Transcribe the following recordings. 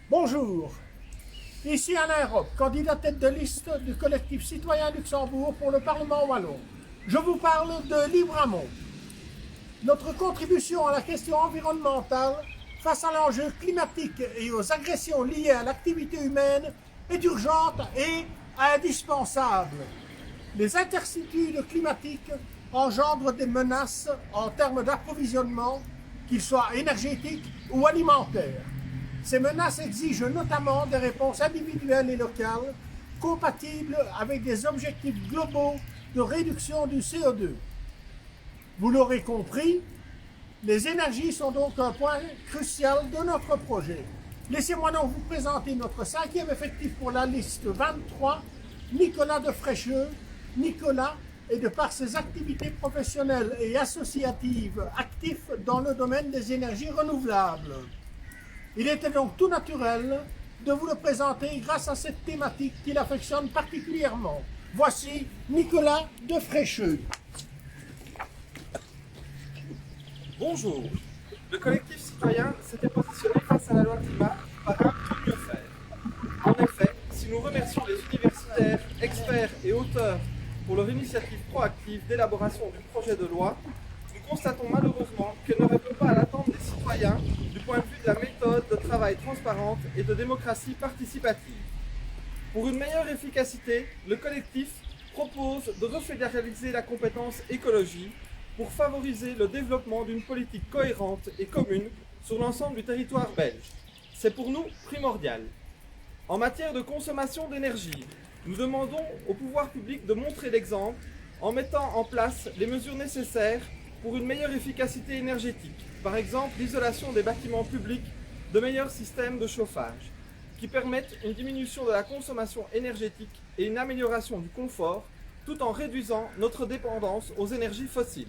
Bonjour, ici Alain Rob, candidat tête de liste du collectif citoyen Luxembourg pour le Parlement wallon. Je vous parle de Libramont. Notre contribution à la question environnementale face à l'enjeu climatique et aux agressions liées à l'activité humaine est urgente et indispensable. Les incertitudes climatiques engendrent des menaces en termes d'approvisionnement, qu'ils soient énergétiques ou alimentaires. Ces menaces exigent notamment des réponses individuelles et locales compatibles avec des objectifs globaux de réduction du CO2. Vous l'aurez compris, les énergies sont donc un point crucial de notre projet. Laissez-moi donc vous présenter notre 5e effectif pour la liste 23, Nicolas de Frécheux. Nicolas est, de par ses activités professionnelles et associatives, actif dans le domaine des énergies renouvelables. Il était donc tout naturel de vous le présenter grâce à cette thématique qu'il affectionne particulièrement. Voici Nicolas de Frécheux. Bonjour. Le collectif citoyen s'était positionné face à la loi climat par un tout mieux faire. En effet, si nous remercions les universitaires, experts et auteurs pour leur initiative proactive d'élaboration du projet de loi, nous constatons malheureusement qu'elle ne répond pas à l'attente des citoyens du point de vue de la méthode de travail transparente et de démocratie participative. Pour une meilleure efficacité, le collectif propose de refédéraliser la compétence écologie pour favoriser le développement d'une politique cohérente et commune sur l'ensemble du territoire belge. C'est pour nous primordial. En matière de consommation d'énergie, nous demandons au pouvoir public de montrer l'exemple en mettant en place les mesures nécessaires pour une meilleure efficacité énergétique, par exemple l'isolation des bâtiments publics, de meilleurs systèmes de chauffage, qui permettent une diminution de la consommation énergétique et une amélioration du confort, tout en réduisant notre dépendance aux énergies fossiles.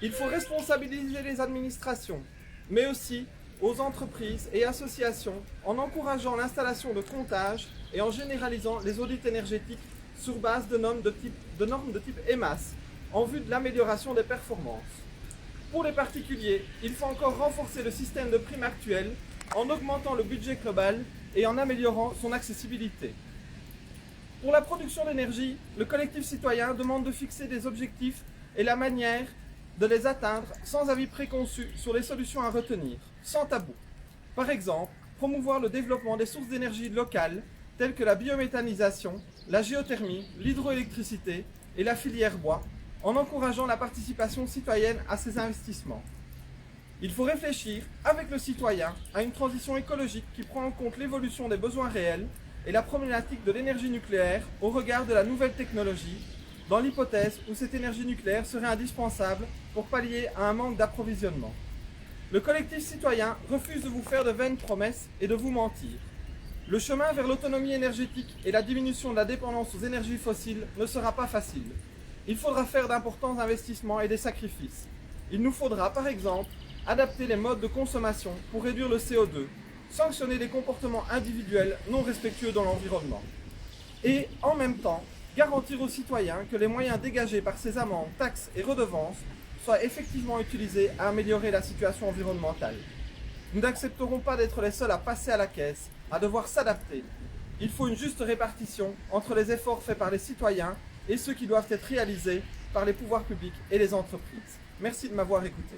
Il faut responsabiliser les administrations, mais aussi aux entreprises et associations en encourageant l'installation de comptages et en généralisant les audits énergétiques sur base de normes de type EMAS en vue de l'amélioration des performances. Pour les particuliers, il faut encore renforcer le système de primes actuel en augmentant le budget global et en améliorant son accessibilité. Pour la production d'énergie, le collectif citoyen demande de fixer des objectifs et la manière de les atteindre sans avis préconçu sur les solutions à retenir, sans tabou. Par exemple, promouvoir le développement des sources d'énergie locales telles que la biométhanisation, la géothermie, l'hydroélectricité et la filière bois, en encourageant la participation citoyenne à ces investissements. Il faut réfléchir avec le citoyen à une transition écologique qui prend en compte l'évolution des besoins réels et la problématique de l'énergie nucléaire au regard de la nouvelle technologie, dans l'hypothèse où cette énergie nucléaire serait indispensable pour pallier à un manque d'approvisionnement. Le collectif citoyen refuse de vous faire de vaines promesses et de vous mentir. Le chemin vers l'autonomie énergétique et la diminution de la dépendance aux énergies fossiles ne sera pas facile. Il faudra faire d'importants investissements et des sacrifices. Il nous faudra, par exemple, adapter les modes de consommation pour réduire le CO2, sanctionner les comportements individuels non respectueux dans l'environnement. Et, en même temps, garantir aux citoyens que les moyens dégagés par ces amendes, taxes et redevances soient effectivement utilisés à améliorer la situation environnementale. Nous n'accepterons pas d'être les seuls à passer à la caisse, à devoir s'adapter. Il faut une juste répartition entre les efforts faits par les citoyens et ceux qui doivent être réalisés par les pouvoirs publics et les entreprises. Merci de m'avoir écouté.